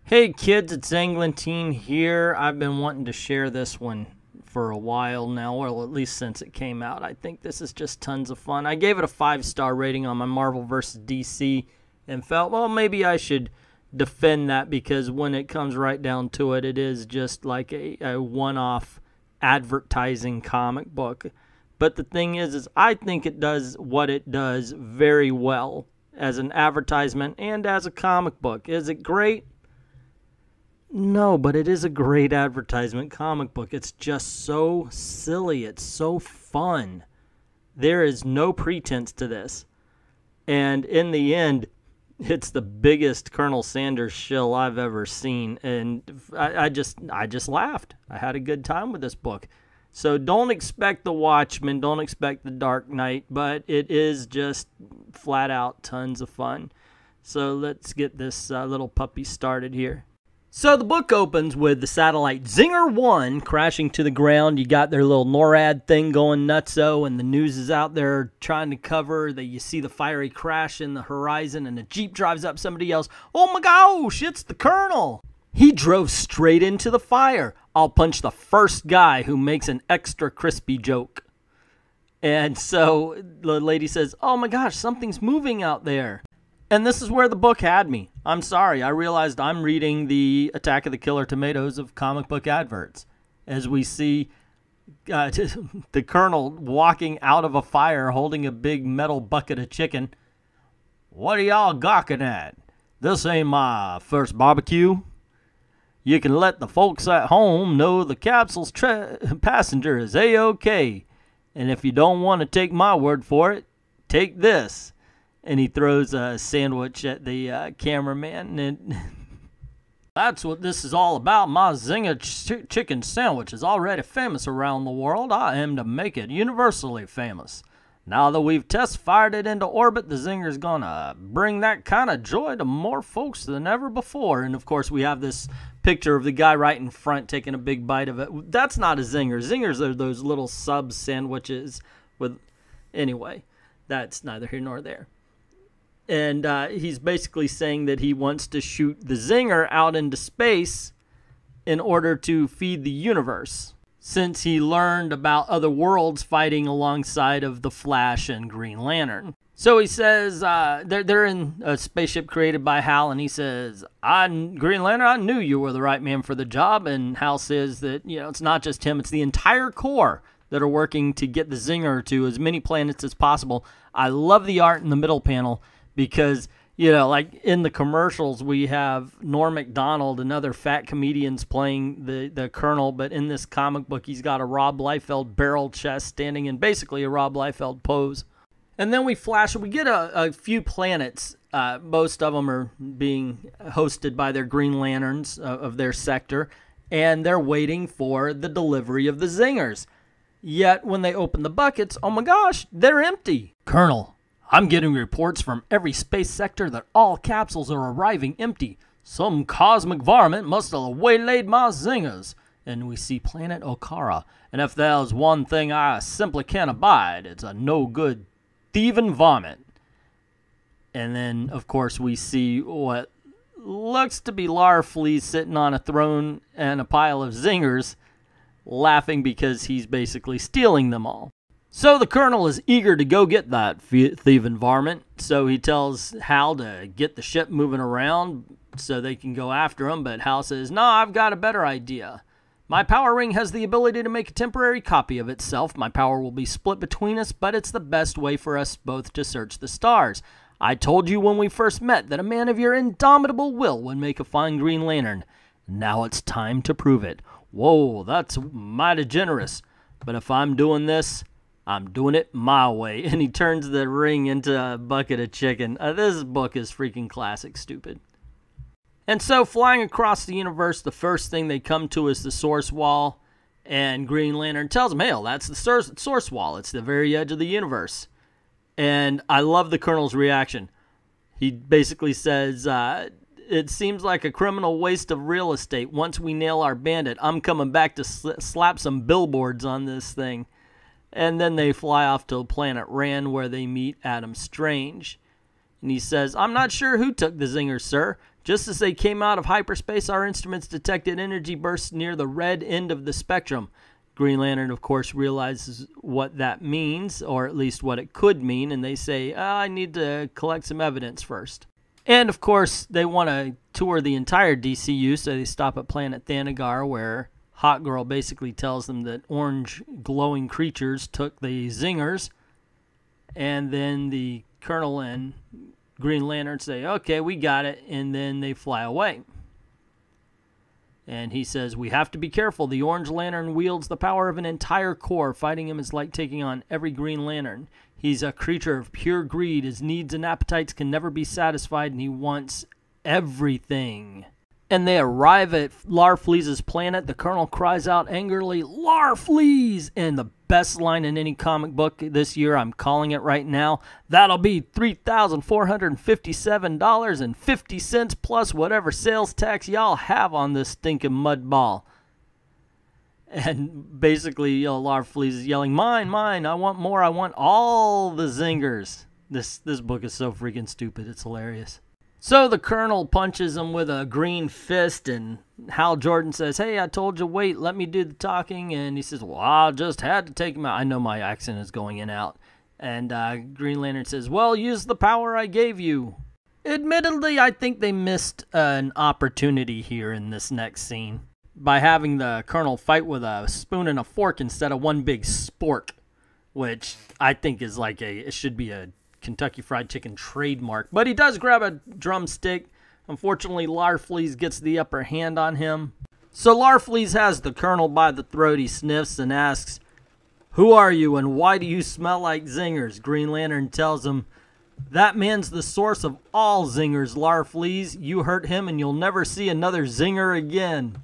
Hey kids, it's Anglantine here. I've been wanting to share this one for a while now, or at least since it came out. I think this is just tons of fun. I gave it a 5-star rating on my Marvel vs. DC and felt, well, maybe I should defend that because when it comes right down to it, it is just like a one-off advertising comic book. But the thing is I think it does what it does very well as an advertisement and as a comic book. Is it great? No, but it is a great advertisement comic book. It's just so silly. It's so fun. There is no pretense to this. And in the end, it's the biggest Colonel Snaders shill I've ever seen. And I just laughed. I had a good time with this book. So don't expect The Watchmen. Don't expect The Dark Knight. But it is just flat out tons of fun. So let's get this little puppy started here. So the book opens with the satellite Zinger 1 crashing to the ground. You got their little NORAD thing going nutso, and the news is out there trying to cover that you see the fiery crash in the horizon, and a Jeep drives up. Somebody yells, "Oh my gosh, it's the Colonel!" He drove straight into the fire. I'll punch the first guy who makes an extra crispy joke. And so the lady says, "Oh my gosh, something's moving out there." And this is where the book had me. I'm sorry, I realized I'm reading the Attack of the Killer Tomatoes of comic book adverts. As we see the Colonel walking out of a fire holding a big metal bucket of chicken. "What are y'all gawking at? This ain't my first barbecue. You can let the folks at home know the capsule's passenger is A-OK. And if you don't want to take my word for it, take this." And he throws a sandwich at the cameraman. And "That's what this is all about. My Zinger chicken sandwich is already famous around the world. I am to make it universally famous. Now that we've test-fired it into orbit, the Zinger's gonna bring that kind of joy to more folks than ever before." And, of course, we have this picture of the guy right in front taking a big bite of it. That's not a Zinger. Zingers are those little sub sandwiches with... Anyway, that's neither here nor there. And he's basically saying that he wants to shoot the Zinger out into space in order to feed the universe, since he learned about other worlds fighting alongside of the Flash and Green Lantern. So he says they're in a spaceship created by Hal, and he says, "Green Lantern, I knew you were the right man for the job." And Hal says that, you know, it's not just him, it's the entire Corps that are working to get the Zinger to as many planets as possible. I love the art in the middle panel. Because, you know, like in the commercials, we have Norm Macdonald and other fat comedians playing the Colonel. But in this comic book, he's got a Rob Liefeld barrel chest standing in basically a Rob Liefeld pose. And then we flash, we get a few planets. Most of them are being hosted by their Green Lanterns of their sector. And they're waiting for the delivery of the Zingers. Yet when they open the buckets, oh my gosh, they're empty. "Colonel, I'm getting reports from every space sector that all capsules are arriving empty. Some cosmic varmint must have waylaid my Zingers." And we see planet Okara. "And if there's one thing I simply can't abide, it's a no-good thieving varmint." And then, of course, we see what looks to be Larfleeze sitting on a throne and a pile of Zingers, laughing because he's basically stealing them all. So the Colonel is eager to go get that thieving varmint, so he tells Hal to get the ship moving around so they can go after him, but Hal says, "No, I've got a better idea. My power ring has the ability to make a temporary copy of itself. My power will be split between us, but it's the best way for us both to search the stars. I told you when we first met that a man of your indomitable will would make a fine Green Lantern. Now it's time to prove it." Whoa, that's mighty generous, but if I'm doing this, I'm doing it my way. And he turns the ring into a bucket of chicken. This book is freaking classic stupid. And so flying across the universe, the first thing they come to is the source wall. And Green Lantern tells him, "Hell, that's the source wall. It's the very edge of the universe." And I love the Colonel's reaction. He basically says, "It seems like a criminal waste of real estate. Once we nail our bandit, I'm coming back to slap some billboards on this thing." And then they fly off to planet Rand where they meet Adam Strange. And he says, "I'm not sure who took the Zinger, sir. Just as they came out of hyperspace, our instruments detected energy bursts near the red end of the spectrum. Green Lantern, of course, realizes what that means, or at least what it could mean, and they say, I need to collect some evidence first. And, of course, they want to tour the entire DCU, so they stop at Planet Thanagar, where Hot Girl basically tells them that orange glowing creatures took the Zingers, and then the Colonel and Green Lantern say, okay, we got it, and then they fly away. And he says, we have to be careful. The Orange Lantern wields the power of an entire corps. Fighting him is like taking on every Green Lantern. He's a creature of pure greed. His needs and appetites can never be satisfied, and he wants everything. And they arrive at Larfleeze's planet. The Colonel cries out angrily, Larfleeze! And the best line in any comic book this year, I'm calling it right now, that'll be $3,457.50 plus whatever sales tax y'all have on this stinking mud ball. And basically, Larfleeze is yelling, mine, mine, I want more, I want all the zingers. This book is so freaking stupid, it's hilarious. So the Colonel punches him with a green fist, and Hal Jordan says, hey, I told you, wait, let me do the talking. And he says, well, I just had to take him out. I know my accent is going in and out. And Green Lantern says, well, use the power I gave you. Admittedly, I think they missed an opportunity here in this next scene by having the Colonel fight with a spoon and a fork instead of one big spork, which I think is like it should be a Kentucky Fried Chicken trademark. But he does grab a drumstick. Unfortunately, Larfleeze gets the upper hand on him. So Larfleeze has the Colonel by the throat. He sniffs and asks, who are you and why do you smell like zingers? Green Lantern tells him, that man's the source of all zingers, Larfleeze. You hurt him and you'll never see another zinger again.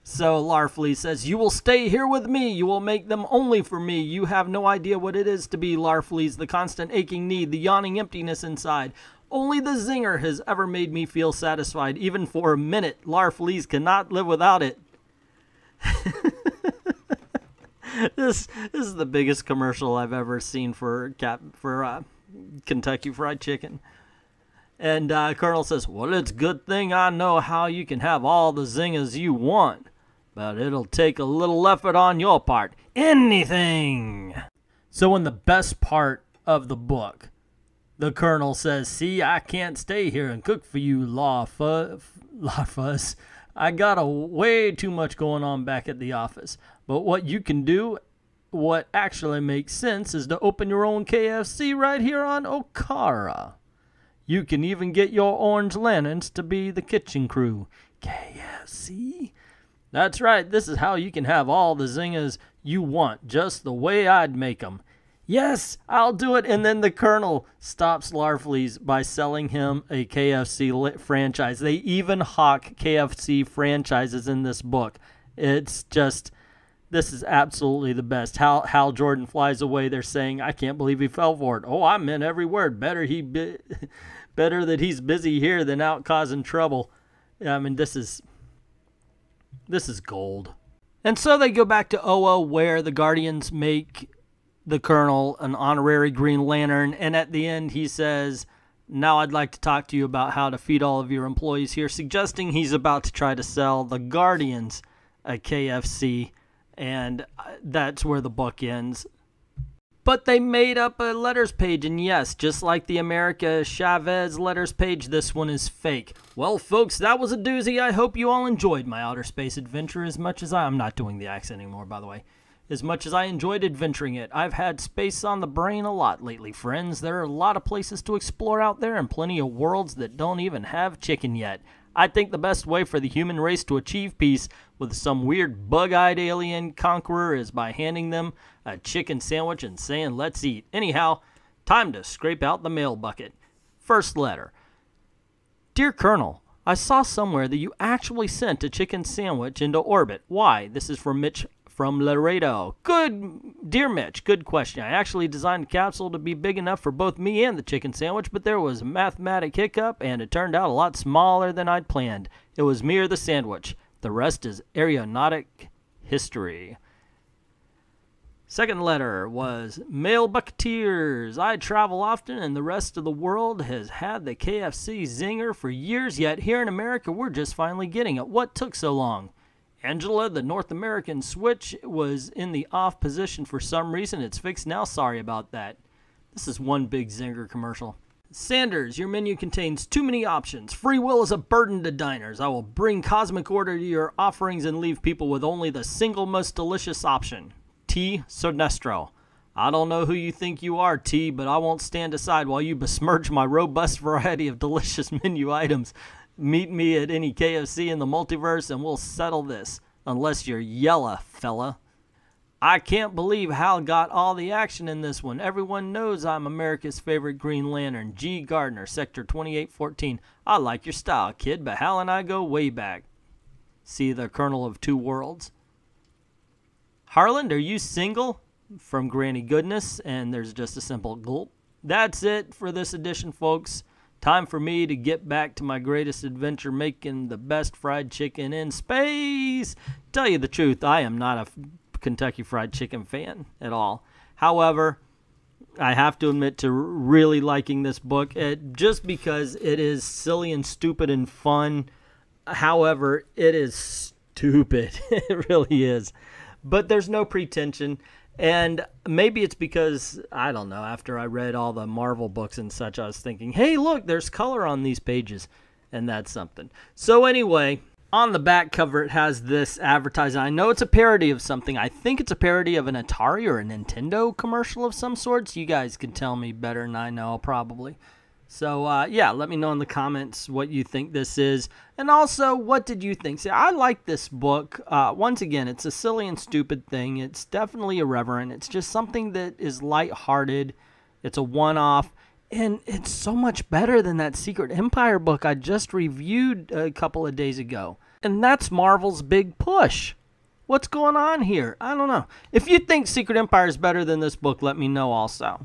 So Larfleeze says, you will stay here with me. You will make them only for me. You have no idea what it is to be Larfleeze, the constant aching need, the yawning emptiness inside. Only the zinger has ever made me feel satisfied, even for a minute. Larfleeze cannot live without it. This is the biggest commercial I've ever seen for Kentucky Fried Chicken. And Colonel says, well, it's a good thing I know how you can have all the zingers you want. But it'll take a little effort on your part. Anything! So in the best part of the book, the Colonel says, see, I can't stay here and cook for you, Larfuzz. I got way too much going on back at the office. But what you can do, what actually makes sense, is to open your own KFC right here on Okara. You can even get your Orange Lanterns to be the kitchen crew. KFC? That's right, this is how you can have all the zingers you want, just the way I'd make them. Yes, I'll do it. And then the Colonel stops Larfleeze by selling him a KFC franchise. They even hawk KFC franchises in this book. It's just, this is absolutely the best. Hal Jordan flies away. They're saying, I can't believe he fell for it. Oh, I meant every word. Better that he's busy here than out causing trouble. I mean, this is gold. And so they go back to Oa, where the Guardians make the Colonel an honorary Green Lantern, and at the end he says, now I'd like to talk to you about how to feed all of your employees here, suggesting he's about to try to sell the Guardians a KFC, and that's where the book ends. But they made up a letters page, and yes, just like the America Chavez letters page, this one is fake. Well, folks, that was a doozy. I hope you all enjoyed my outer space adventure as much as I'm not doing the accent anymore, by the way. As much as I enjoyed adventuring it. I've had space on the brain a lot lately, friends. There are a lot of places to explore out there and plenty of worlds that don't even have chicken yet. I think the best way for the human race to achieve peace with some weird bug-eyed alien conqueror is by handing them a chicken sandwich and saying, let's eat. Anyhow, time to scrape out the mail bucket. First letter. Dear Colonel, I saw somewhere that you actually sent a chicken sandwich into orbit. Why? This is from Mitch from Laredo. Dear Mitch, good question. I actually designed a capsule to be big enough for both me and the chicken sandwich, but there was a mathematic hiccup, and it turned out a lot smaller than I'd planned. It was me or the sandwich. The rest is aeronautic history. Second letter was, Male Bucketeers. I travel often and the rest of the world has had the KFC zinger for years, yet here in America we're just finally getting it. What took so long? Angela, the North American switch was in the off position for some reason. It's fixed now. Sorry about that. This is one big zinger commercial. Sanders, your menu contains too many options. Free will is a burden to diners. I will bring cosmic order to your offerings and leave people with only the single most delicious option. T. Sonestro. I don't know who you think you are, T, but I won't stand aside while you besmirch my robust variety of delicious menu items. Meet me at any KFC in the multiverse and we'll settle this. Unless you're yella, fella. I can't believe Hal got all the action in this one. Everyone knows I'm America's favorite Green Lantern. G. Gardner, Sector 2814. I like your style, kid, but Hal and I go way back. See the Colonel of Two Worlds. Harland, are you single? From Granny Goodness, and there's just a simple gulp. That's it for this edition, folks. Time for me to get back to my greatest adventure, making the best fried chicken in space. Tell you the truth, I am not a Kentucky Fried Chicken fan at all. However, I have to admit to really liking this book, just because it is silly and stupid and fun. However, it is stupid. It really is. But there's no pretension, and maybe it's because, I don't know, after I read all the Marvel books and such, I was thinking, hey, look, there's color on these pages, and that's something. So anyway, on the back cover, it has this advertising. I know it's a parody of something. I think it's a parody of an Atari or a Nintendo commercial of some sorts. You guys can tell me better than I know, probably. So, yeah, let me know in the comments what you think this is. And also, what did you think? See, I like this book. Once again, it's a silly and stupid thing. It's definitely irreverent. It's just something that is lighthearted. It's a one-off. And it's so much better than that Secret Empire book I just reviewed a couple of days ago. And that's Marvel's big push. What's going on here? I don't know. If you think Secret Empire is better than this book, let me know also.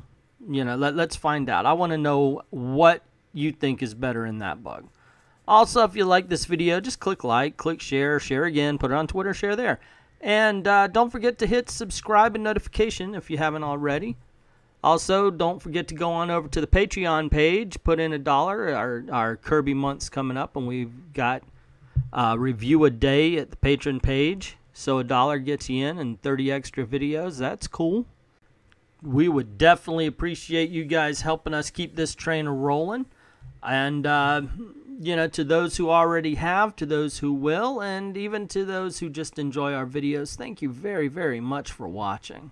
You know, let's find out. I want to know what you think is better in that book. Also, if you like this video, just click like, click share, share again, put it on Twitter, share there. And don't forget to hit subscribe and notification if you haven't already. Also, don't forget to go on over to the Patreon page, put in $1. Our Kirby month's coming up, and we've got review a day at the patron page. So $1 gets you in and 30 extra videos. That's cool. We would definitely appreciate you guys helping us keep this train rolling. And, you know, to those who already have, to those who will, and even to those who just enjoy our videos, thank you very, very much for watching.